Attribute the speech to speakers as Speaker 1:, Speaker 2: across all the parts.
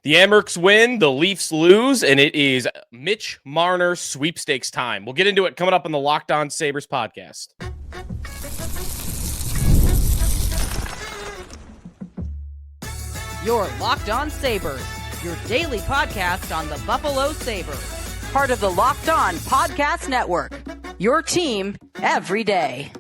Speaker 1: The Amerks win, the Leafs lose, and it is Mitch Marner sweepstakes time. We'll get into it coming up on the Locked On Sabres podcast.
Speaker 2: Your Locked On Sabres, your daily podcast on the Buffalo Sabres. Part of the Locked On Podcast Network, your team every day.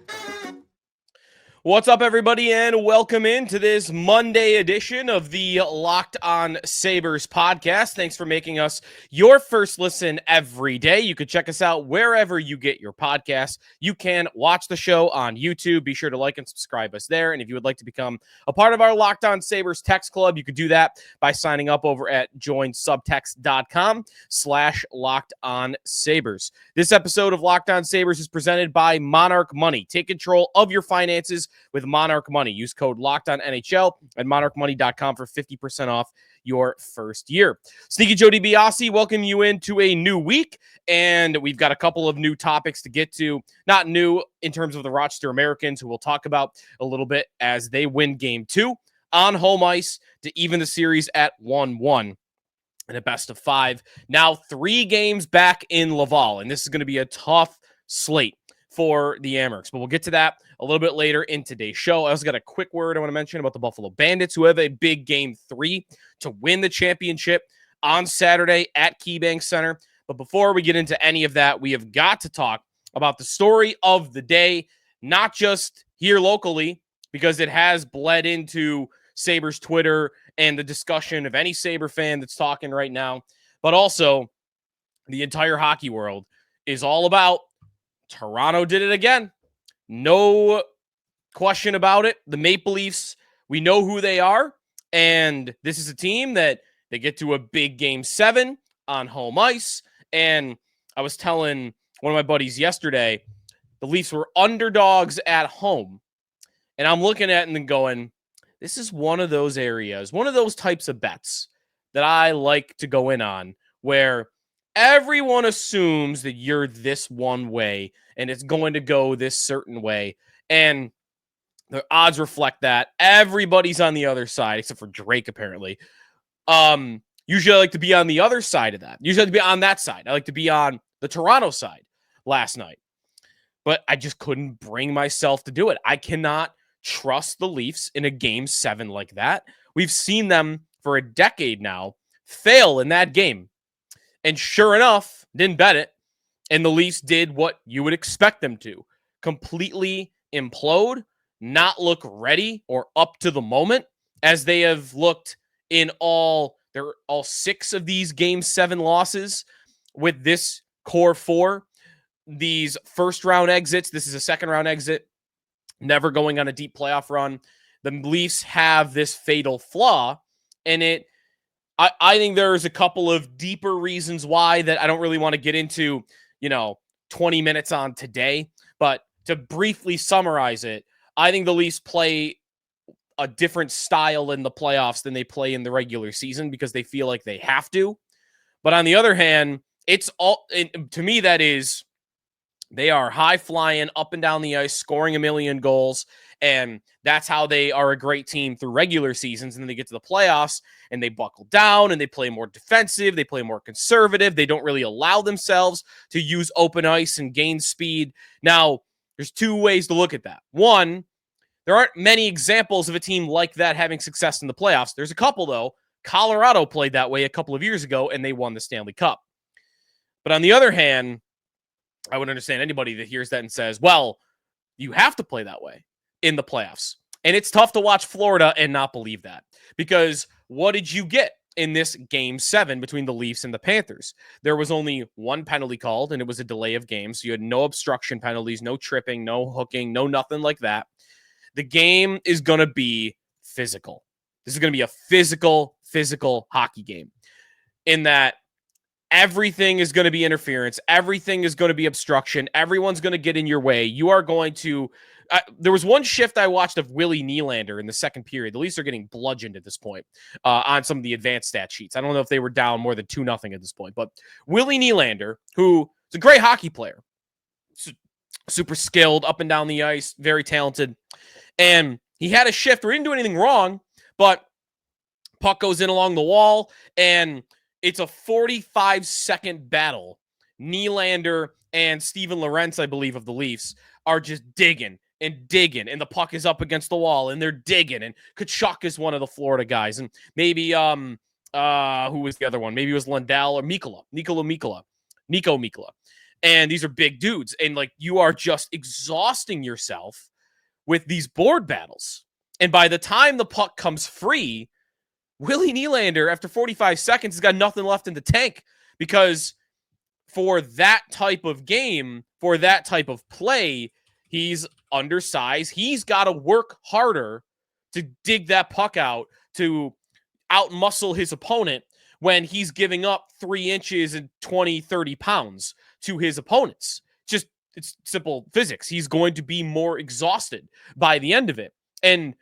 Speaker 1: What's up, everybody, and welcome into this Monday edition of the Locked On Sabres podcast. Thanks for making us your first listen every day. You can check us out wherever you get your podcasts. You can watch the show on YouTube. Be sure to like and subscribe us there. And if you would like to become a part of our Locked On Sabres text club, you could do that by signing up over at joinsubtext.com/Locked On Sabres. This episode of Locked On Sabres is presented by Monarch Money. Take control of your finances with Monarch Money. Use code LOCKEDONNHL at monarchmoney.com for 50% off your first year. Sneaky Joe DiBiase, welcome you into a new week, and we've got a couple of new topics to get to. Not new in terms of the Rochester Americans, who we'll talk about a little bit as they win Game 2 on home ice to even the series at 1-1. And a best of 5. Now 3 games back in Laval, and this is going to be a tough slate for the Amerks, but we'll get to that a little bit later in today's show. I also got a quick word I want to mention about the Buffalo Bandits, who have a big Game 3 to win the championship on Saturday at KeyBank Center. But before we get into any of that, we have got to talk about the story of the day, not just here locally, because it has bled into Sabres Twitter and the discussion of any Sabre fan that's talking right now, but also the entire hockey world is all about Toronto did it again. No question about it. The Maple Leafs, we know who they are, and this is a team that they get to a big Game 7 on home ice. And I was telling one of my buddies yesterday, the Leafs were underdogs at home. And I'm looking at it and going, this is one of those areas, one of those types of bets that I like to go in on, where everyone assumes that you're this one way and it's going to go this certain way. And the odds reflect that. Everybody's on the other side, except for Drake, apparently. Usually I like to be on the other side of that. Usually I like to be on that side. I like to be on the Toronto side last night. But I just couldn't bring myself to do it. I cannot trust the Leafs in a Game 7 like that. We've seen them for a decade now fail in that game. And sure enough, didn't bet it. And the Leafs did what you would expect them to. Completely implode, not look ready or up to the moment, as they have looked in all 6 of these Game 7 losses with this core 4. These first round exits, this is a second round exit, never going on a deep playoff run. The Leafs have this fatal flaw, and I think there's a couple of deeper reasons why that I don't really want to get into, 20 minutes on today. But to briefly summarize it, I think the Leafs play a different style in the playoffs than they play in the regular season because they feel like they have to. But on the other hand, to me, that is, they are high flying up and down the ice, scoring a million goals. And that's how they are a great team through regular seasons. And then they get to the playoffs and they buckle down and they play more defensive. They play more conservative. They don't really allow themselves to use open ice and gain speed. Now, there's 2 ways to look at that. One, there aren't many examples of a team like that having success in the playoffs. There's a couple, though. Colorado played that way a couple of years ago and they won the Stanley Cup. But on the other hand, I would understand anybody that hears that and says, well, you have to play that way in the playoffs. And it's tough to watch Florida and not believe that, because what did you get in this Game 7 between the Leafs and the Panthers? There was only 1 penalty called, and it was a delay of game. So you had no obstruction penalties, no tripping, no hooking, no nothing like that. The game is going to be physical. This is going to be a physical hockey game in that everything is going to be interference. Everything is going to be obstruction. Everyone's going to get in your way. You are going to... there was one shift I watched of Willie Nylander in the second period. The Leafs are getting bludgeoned at this point on some of the advanced stat sheets. I don't know if they were down more than 2-0 at this point. But Willie Nylander, who is a great hockey player, super skilled, up and down the ice, very talented. And he had a shift where he didn't do anything wrong, but Puck goes in along the wall, and it's a 45-second battle. Nylander and Steven Lorentz, I believe, of the Leafs, are just digging, and the puck is up against the wall, and they're digging, and Tkachuk is one of the Florida guys, and maybe, who was the other one? Maybe it was Lundell or Nico Mikkola. And these are big dudes, and, like, you are just exhausting yourself with these board battles. And by the time the puck comes free, Willie Nylander, after 45 seconds, has got nothing left in the tank, because for that type of game, for that type of play, he's undersized. He's got to work harder to dig that puck out, to outmuscle his opponent when he's giving up 3 inches and 20, 30 pounds to his opponents. It's simple physics. He's going to be more exhausted by the end of it. And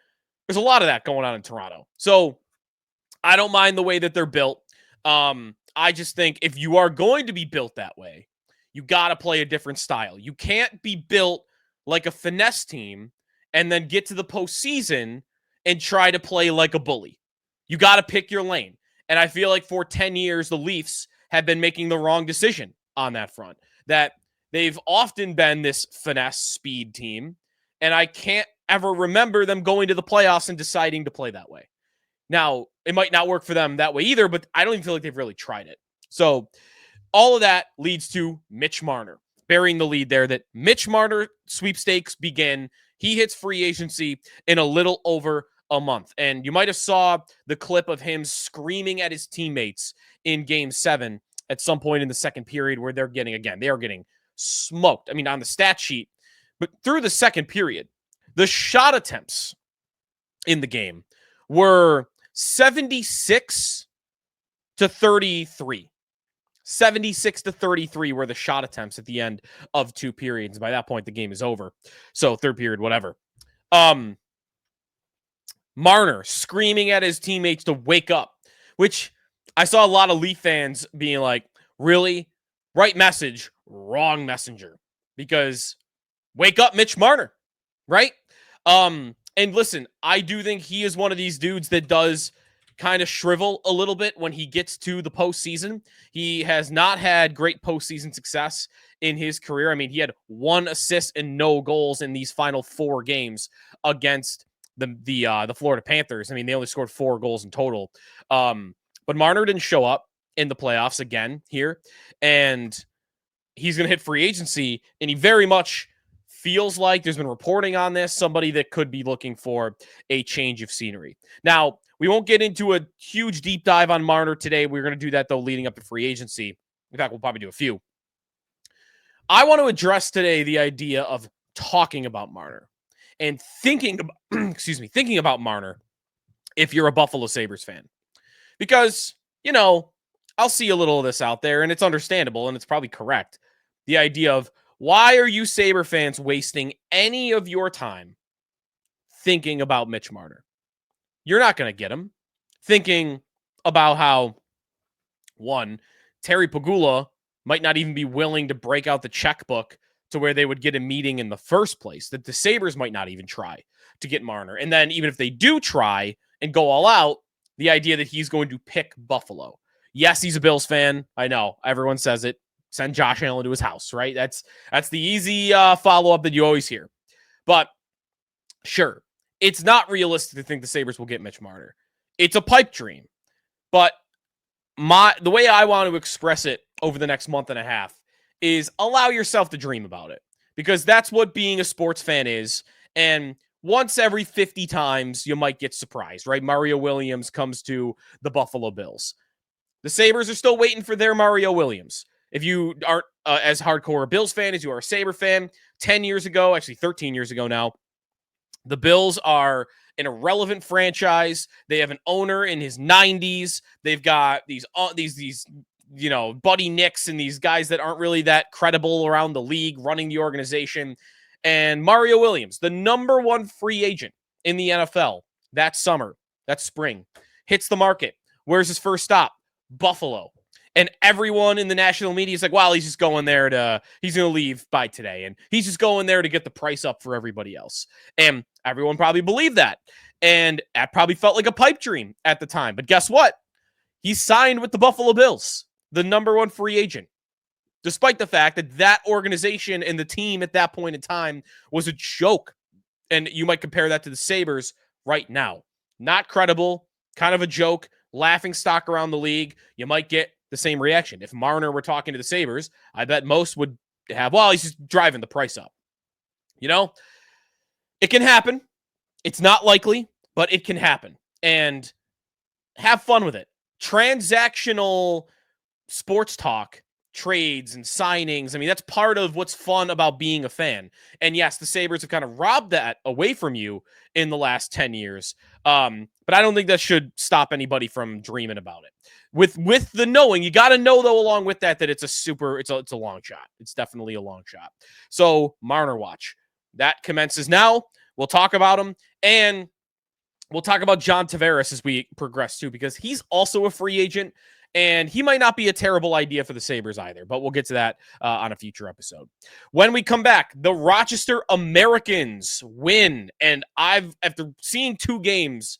Speaker 1: there's a lot of that going on in Toronto. So I don't mind the way that they're built. I just think if you are going to be built that way, you got to play a different style. You can't be built like a finesse team and then get to the postseason and try to play like a bully. You got to pick your lane. And I feel like for 10 years, the Leafs have been making the wrong decision on that front, that they've often been this finesse speed team. And I can't ever remember them going to the playoffs and deciding to play that way. Now, it might not work for them that way either, but I don't even feel like they've really tried it. So all of that leads to Mitch Marner burying the lead there, that Mitch Marner sweepstakes begin. He hits free agency in a little over a month. And you might have saw the clip of him screaming at his teammates in Game 7 at some point in the second period, where they are getting smoked. I mean, on the stat sheet, but through the second period, the shot attempts in the game were 76 to 33. 76 to 33 were the shot attempts at the end of 2 periods. By that point, the game is over. So third period, whatever. Marner screaming at his teammates to wake up, which I saw a lot of Leaf fans being like, really? Right message, wrong messenger. Because wake up, Mitch Marner, right? And listen, I do think he is one of these dudes that does kind of shrivel a little bit when he gets to the postseason. He has not had great postseason success in his career. I mean, he had 1 assist and no goals in these final 4 games against the Florida Panthers. I mean, they only scored 4 goals in total. But Marner didn't show up in the playoffs again here, and he's going to hit free agency, and he very much feels like, there's been reporting on this, somebody that could be looking for a change of scenery. Now, we won't get into a huge deep dive on Marner today. We're going to do that, though, leading up to free agency. In fact, we'll probably do a few. I want to address today the idea of talking about Marner and thinking about Marner if you're a Buffalo Sabres fan. Because, I'll see a little of this out there, and it's understandable, and it's probably correct. The idea of, why are you Sabre fans wasting any of your time thinking about Mitch Marner? You're not going to get him. Thinking about how, one, Terry Pagula might not even be willing to break out the checkbook to where they would get a meeting in the first place, that the Sabres might not even try to get Marner. And then even if they do try and go all out, the idea that he's going to pick Buffalo. Yes, he's a Bills fan. I know. Everyone says it. Send Josh Allen to his house, right? That's the easy follow-up that you always hear. But sure, it's not realistic to think the Sabres will get Mitch Marner. It's a pipe dream. But the way I want to express it over the next month and a half is allow yourself to dream about it. Because that's what being a sports fan is. And once every 50 times, you might get surprised, right? Mario Williams comes to the Buffalo Bills. The Sabres are still waiting for their Mario Williams. If you aren't as hardcore a Bills fan as you are a Sabre fan, 10 years ago, actually 13 years ago now, the Bills are an irrelevant franchise. They have an owner in his 90s. They've got these Buddy Nicks and these guys that aren't really that credible around the league running the organization. And Mario Williams, the number 1 free agent in the NFL that spring, hits the market. Where's his first stop? Buffalo. And everyone in the national media is like, well, he's just going there he's going to leave by today. And he's just going there to get the price up for everybody else. And everyone probably believed that. And that probably felt like a pipe dream at the time. But guess what? He signed with the Buffalo Bills, the number one free agent, despite the fact that that organization and the team at that point in time was a joke. And you might compare that to the Sabres right now. Not credible, kind of a joke, laughing stock around the league. You might get the same reaction. If Marner were talking to the Sabres, I bet most would have, well, he's just driving the price up. You know, it can happen. It's not likely, but it can happen. And have fun with it. Transactional sports talk, trades and signings. I mean, that's part of what's fun about being a fan. And yes, the Sabres have kind of robbed that away from you in the last 10 years. But I don't think that should stop anybody from dreaming about it. With the knowing, you got to know though, along with that it's a long shot. It's definitely a long shot. So Marner watch that commences now. We'll talk about him, and we'll talk about John Tavares as we progress too, because he's also a free agent. And he might not be a terrible idea for the Sabres either, but we'll get to that on a future episode. When we come back, the Rochester Americans win. And after seeing 2 games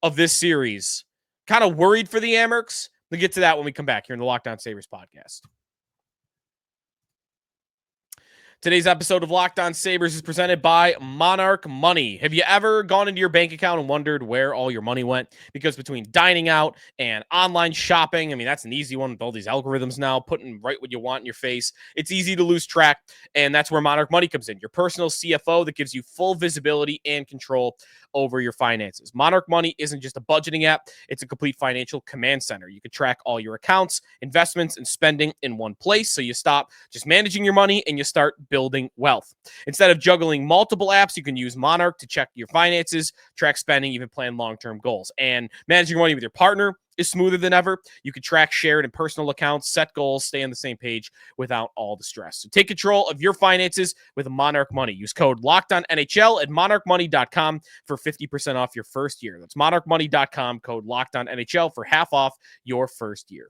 Speaker 1: of this series, kind of worried for the Amerks. We'll get to that when we come back here in the Locked On Sabres podcast. Today's episode of Locked On Sabres is presented by Monarch Money. Have you ever gone into your bank account and wondered where all your money went? Because between dining out and online shopping, I mean, that's an easy one with all these algorithms now, putting right what you want in your face. It's easy to lose track, and that's where Monarch Money comes in, your personal CFO that gives you full visibility and control over your finances. Monarch Money isn't just a budgeting app, it's a complete financial command center. You can track all your accounts, investments, and spending in one place, so you stop just managing your money and you start building wealth. Instead of juggling multiple apps, you can use Monarch to check your finances, track spending, even plan long-term goals. And managing money with your partner is smoother than ever. You can track shared and personal accounts, set goals, stay on the same page without all the stress. So take control of your finances with Monarch Money. Use code LOCKEDONNHL at monarchmoney.com for 50% off your first year. That's monarchmoney.com, code LOCKEDONNHL for half off your first year.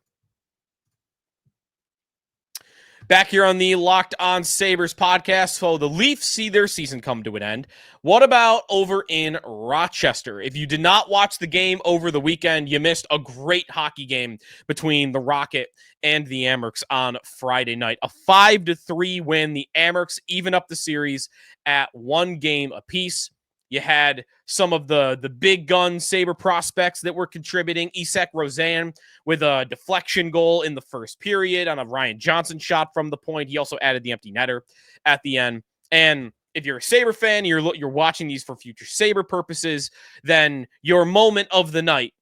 Speaker 1: Back here on the Locked On Sabres podcast. So the Leafs see their season come to an end. What about over in Rochester? If you did not watch the game over the weekend, you missed a great hockey game between the Rocket and the Amerks on Friday night. A 5-3 win. The Amerks even up the series at 1 game apiece. You had some of the big gun Sabre prospects that were contributing. Isak Rozan with a deflection goal in the first period on a Ryan Johnson shot from the point. He also added the empty netter at the end. And if you're a Sabre fan, you're watching these for future Sabre purposes, then your moment of the night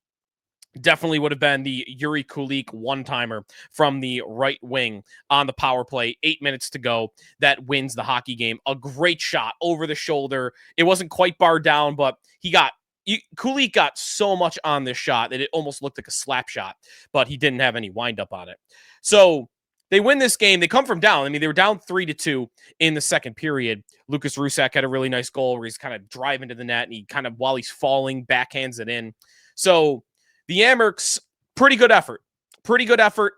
Speaker 1: definitely would have been the Jiri Kulich one-timer from the right wing on the power play, 8 minutes to go, that wins the hockey game. A great shot over the shoulder. It wasn't quite barred down, but Kulich got so much on this shot that it almost looked like a slap shot, but he didn't have any wind-up on it. So they win this game. They come from down. I mean, they were down 3-2 in the second period. Lucas Rusak had a really nice goal where he's kind of driving to the net, and he kind of, while he's falling, backhands it in. So the Amerks, pretty good effort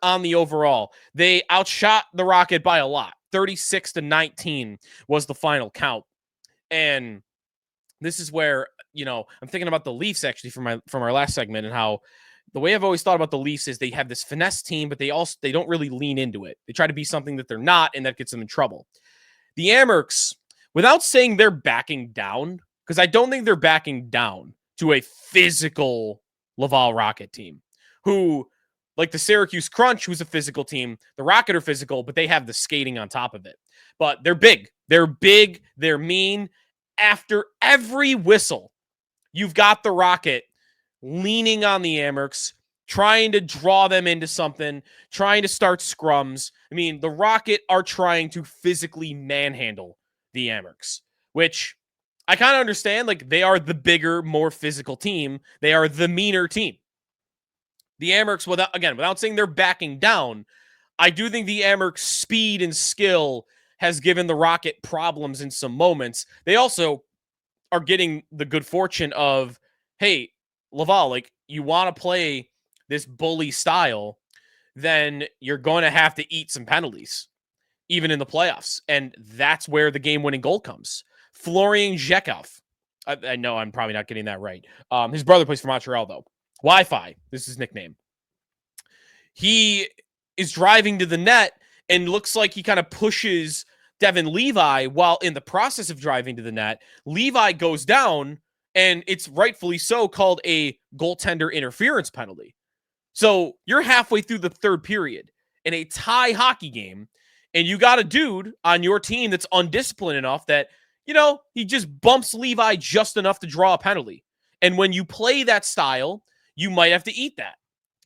Speaker 1: on the overall. They outshot the Rocket by a lot. 36-19 was the final count. And this is where, I'm thinking about the Leafs actually from our last segment, and how the way I've always thought about the Leafs is they have this finesse team, but they don't really lean into it. They try to be something that they're not, and that gets them in trouble. The Amerks, without saying they're backing down, because I don't think they're backing down to a physical Laval Rocket team, who, like the Syracuse Crunch, who's a physical team, the Rocket are physical, but they have the skating on top of it. But they're big. They're mean. After every whistle, you've got the Rocket leaning on the Amerks, trying to draw them into something, trying to start scrums. I mean, the Rocket are trying to physically manhandle the Amerks, which I kind of understand. Like, they are the bigger, more physical team. They are the meaner team. The Amerks, without saying they're backing down, I do think the Amerks' speed and skill has given the Rocket problems in some moments. They also are getting the good fortune of, hey, Laval, like, you want to play this bully style, then you're going to have to eat some penalties, even in the playoffs. And that's where the game-winning goal comes. Florian Zhekov I know I'm probably not getting that right. His brother plays for Montreal, though. Wi-Fi, this is his nickname. He is driving to the net and looks like he kind of pushes Devin Levi while in the process of driving to the net. Levi goes down, and it's rightfully so called a goaltender interference penalty. So you're halfway through the third period in a tie hockey game, and you got a dude on your team that's undisciplined enough that, he just bumps Levi just enough to draw a penalty. And when you play that style, you might have to eat that.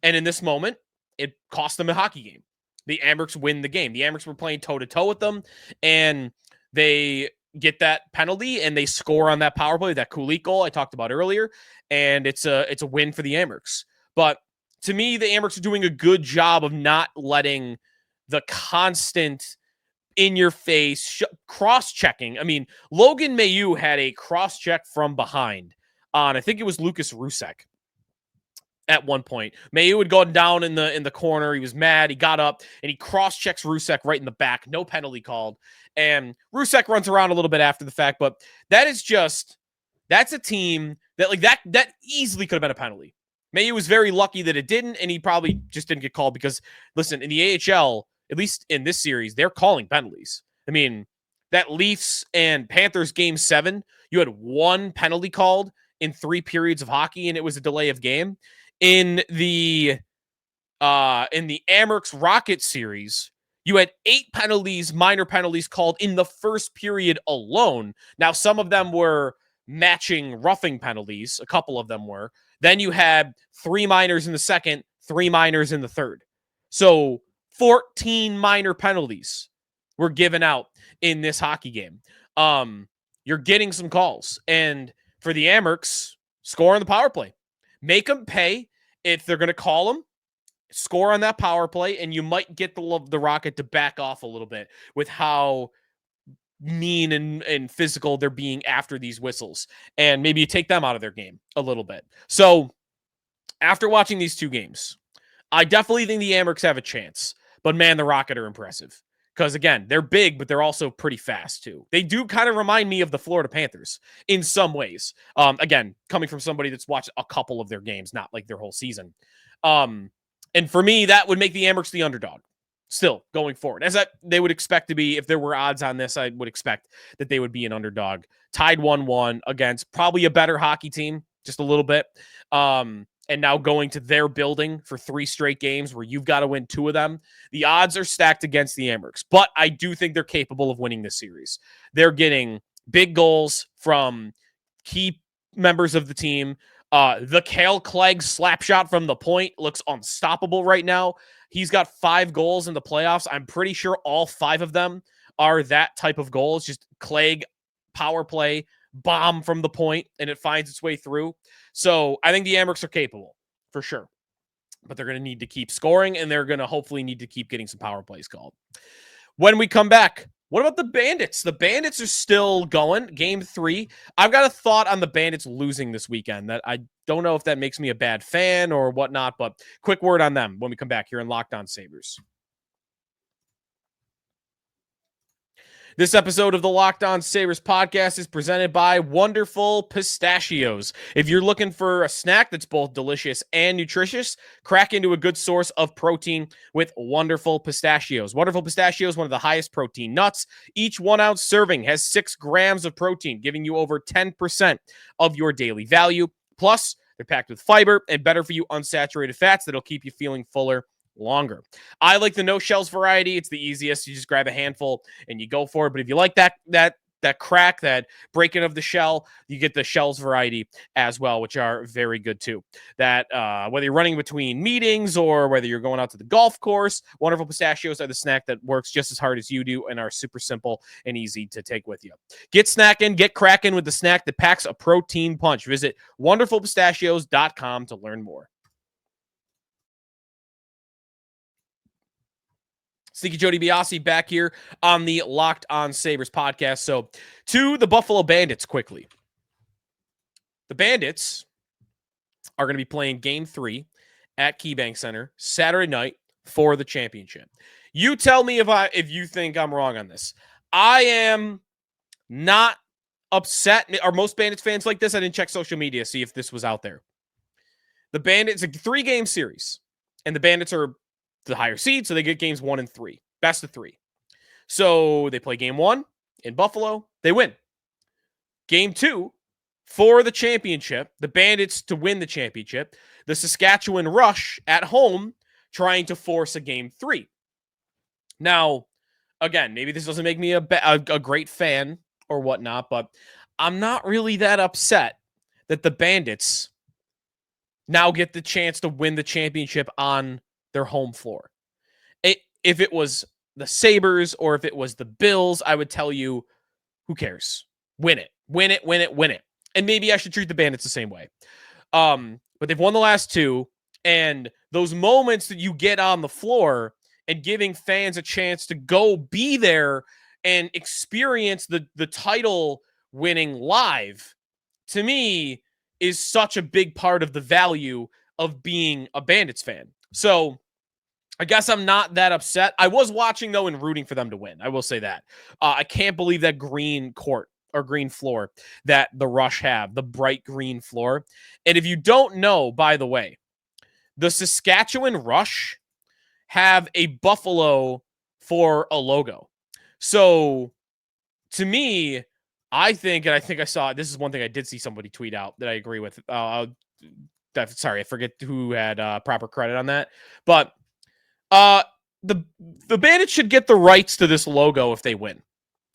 Speaker 1: And in this moment, it cost them a hockey game. The Amerks win the game. The Amerks were playing toe-to-toe with them, and they get that penalty, and they score on that power play, that Kulich goal I talked about earlier, and it's a win for the Amerks. But to me, the Amerks are doing a good job of not letting the constant in-your-face cross-checking. I mean, Logan Mailloux had a cross-check from behind on, I think it was Lucas Rusek. At one point, Mailloux had gone down in the corner. He was mad. He got up and he cross-checks Rusek right in the back. No penalty called. And Rusek runs around a little bit after the fact, but that's a team that easily could have been a penalty. Mailloux was very lucky that it didn't, and he probably just didn't get called because, listen, in the AHL, at least in this series, they're calling penalties. I mean, that Leafs and Panthers game 7, you had one penalty called in 3 periods of hockey, and it was a delay of game. In the Amerks Rocket series, you had 8 penalties, minor penalties called in the first period alone. Now, some of them were matching roughing penalties. A couple of them were. Then you had 3 minors in the second, 3 minors in the third. So 14 minor penalties were given out in this hockey game. You're getting some calls. And for the Amerks, score on the power play. Make them pay if they're going to call them. Score on that power play, and you might get the Rocket to back off a little bit with how mean and physical they're being after these whistles. And maybe you take them out of their game a little bit. So after watching these 2 games, I definitely think the Amerks have a chance. But, man, the Rocket are impressive. Because, again, they're big, but they're also pretty fast, too. They do kind of remind me of the Florida Panthers in some ways. Again, coming from somebody that's watched a couple of their games, not like their whole season. And for me, that would make the Amerks the underdog still going forward. As they would expect to be, if there were odds on this, I would expect that they would be an underdog. Tied 1-1 against probably a better hockey team, just a little bit. And now going to their building for 3 straight games where you've got to win 2 of them. The odds are stacked against the Amerks, but I do think they're capable of winning this series. They're getting big goals from key members of the team. The Kale Clegg slap shot from the point looks unstoppable right now. He's got 5 goals in the playoffs. I'm pretty sure all 5 of them are that type of goals. Just Clegg power play, bomb from the point, and it finds its way through. So I think the Amerks are capable for sure, but they're going to need to keep scoring, and they're going to hopefully need to keep getting some power plays called. When we come back, what about the Bandits? The Bandits are still going. Game 3. I've got a thought on the Bandits losing this weekend that I don't know if that makes me a bad fan or whatnot, but quick word on them when we come back here in Locked On Sabres. This episode of the Locked On Sabres podcast is presented by Wonderful Pistachios. If you're looking for a snack that's both delicious and nutritious, crack into a good source of protein with Wonderful Pistachios. Wonderful Pistachios, one of the highest protein nuts. Each 1 ounce serving has 6 grams of protein, giving you over 10% of your daily value. Plus, they're packed with fiber and better for you unsaturated fats that'll keep you feeling fuller longer. I like the no shells variety. It's the easiest. You just grab a handful and you go for it. But if you like that crack, that breaking of the shell, you get the shells variety as well, which are very good too. That whether you're running between meetings or whether you're going out to the golf course, Wonderful Pistachios are the snack that works just as hard as you do and are super simple and easy to take with you. Get snacking, get cracking with the snack that packs a protein punch. Visit wonderfulpistachios.com to learn more. Sneaky Joe DiBiase back here on the Locked On Sabres podcast. So, to the Buffalo Bandits quickly. The Bandits are going to be playing Game 3 at KeyBank Center Saturday night for the championship. You tell me if you think I'm wrong on this. I am not upset? Are most Bandits fans like this? I didn't check social media, see if this was out there. The Bandits, a 3-game series, and the Bandits are the higher seed, so they get games 1 and 3, best of 3. So they play game 1 in Buffalo, they win. Game 2 for the championship, the Bandits to win the championship, the Saskatchewan Rush at home trying to force a game 3. Now, again, maybe this doesn't make me a great fan or whatnot, but I'm not really that upset that the Bandits now get the chance to win the championship on their home floor. If it was the Sabres or if it was the Bills, I would tell you, who cares? Win it. Win it, win it, win it. And maybe I should treat the Bandits the same way. But they've won the last 2, and those moments that you get on the floor and giving fans a chance to go be there and experience the title winning live, to me, is such a big part of the value of being a Bandits fan. So I guess I'm not that upset. I was watching, though, and rooting for them to win. I will say that. I can't believe that green court or green floor that the Rush have, the bright green floor. And if you don't know, by the way, the Saskatchewan Rush have a buffalo for a logo. So to me, I think I saw, this is one thing I did see somebody tweet out that I agree with. Sorry, I forget who had proper credit on that. But the Bandits should get the rights to this logo if they win.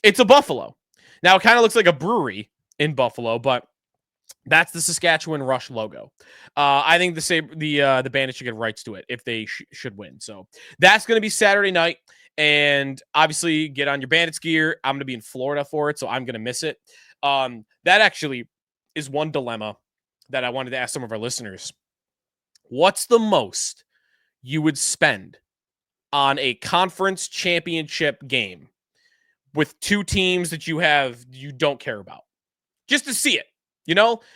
Speaker 1: It's a buffalo. Now, it kind of looks like a brewery in Buffalo, but that's the Saskatchewan Rush logo. I think the Bandits should get rights to it if they should win. So that's going to be Saturday night. And obviously, get on your Bandits gear. I'm going to be in Florida for it, so I'm going to miss it. That actually is one dilemma that I wanted to ask some of our listeners. What's the most you would spend on a conference championship game with 2 teams that you don't care about, just to see it,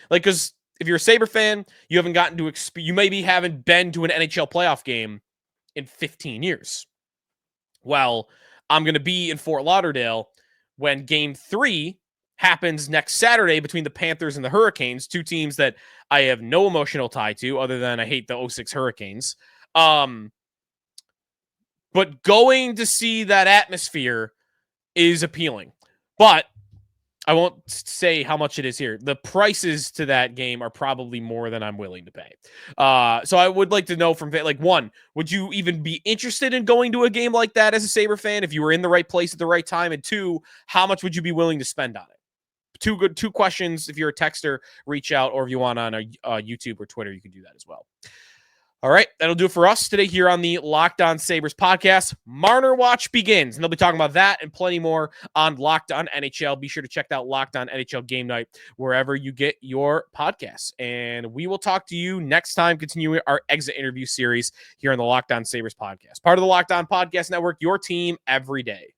Speaker 1: because if you're a Sabre fan, you haven't gotten to you maybe haven't been to an NHL playoff game in 15 years. Well, I'm going to be in Fort Lauderdale when game 3 happens next Saturday between the Panthers and the Hurricanes, 2 teams that I have no emotional tie to other than I hate the 06 Hurricanes. But going to see that atmosphere is appealing. But I won't say how much it is here. The prices to that game are probably more than I'm willing to pay. So I would like to know from, one, would you even be interested in going to a game like that as a Sabre fan if you were in the right place at the right time? And 2, how much would you be willing to spend on it? 2 questions. If you're a texter, reach out, or if you want on a YouTube or Twitter, you can do that as well. All right, that'll do it for us today here on the Locked On Sabres podcast. Marner Watch begins, and they'll be talking about that and plenty more on Locked On NHL. Be sure to check out Locked On NHL Game Night wherever you get your podcasts. And we will talk to you next time, continuing our exit interview series here on the Locked On Sabres podcast. Part of the Locked On Podcast Network, your team every day.